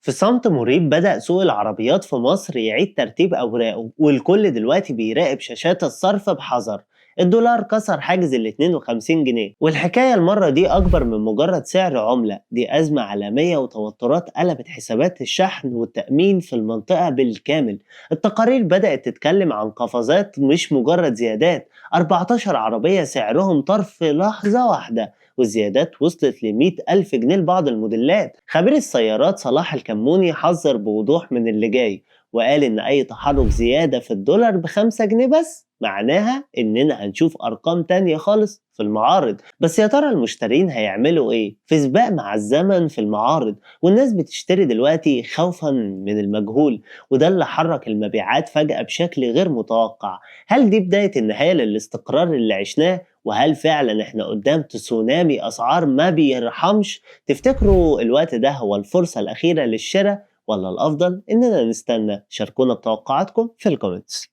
في صمت مريب بدأ سوق العربيات في مصر يعيد ترتيب أوراقه، والكل دلوقتي بيراقب شاشات الصرف بحذر. الدولار كسر حاجز ال 52 جنيه، والحكاية المرة دي أكبر من مجرد سعر عملة، دي أزمة عالمية وتوترات قلبت حسابات الشحن والتأمين في المنطقة بالكامل. التقارير بدأت تتكلم عن قفزات مش مجرد زيادات، 14 عربية سعرهم طار في لحظة واحدة، والزيادات وصلت ل100 ألف جنيه لبعض الموديلات. خبير السيارات صلاح الكموني حذر بوضوح من اللي جاي، وقال إن أي تحرك زيادة في الدولار ب5 جنيه بس معناها إننا هنشوف أرقام تانية خالص في المعارض. بس يا ترى المشترين هيعملوا إيه؟ في سباق مع الزمن في المعارض، والناس بتشتري دلوقتي خوفا من المجهول، وده اللي حرك المبيعات فجأة بشكل غير متوقع. هل دي بداية النهاية للاستقرار اللي عشناه؟ وهل فعلا احنا قدام تسونامي اسعار ما بيرحمش؟ تفتكروا الوقت ده هو الفرصة الأخيرة للشراء ولا الأفضل إننا نستنى؟ شاركونا بتوقعاتكم في الكومنتس.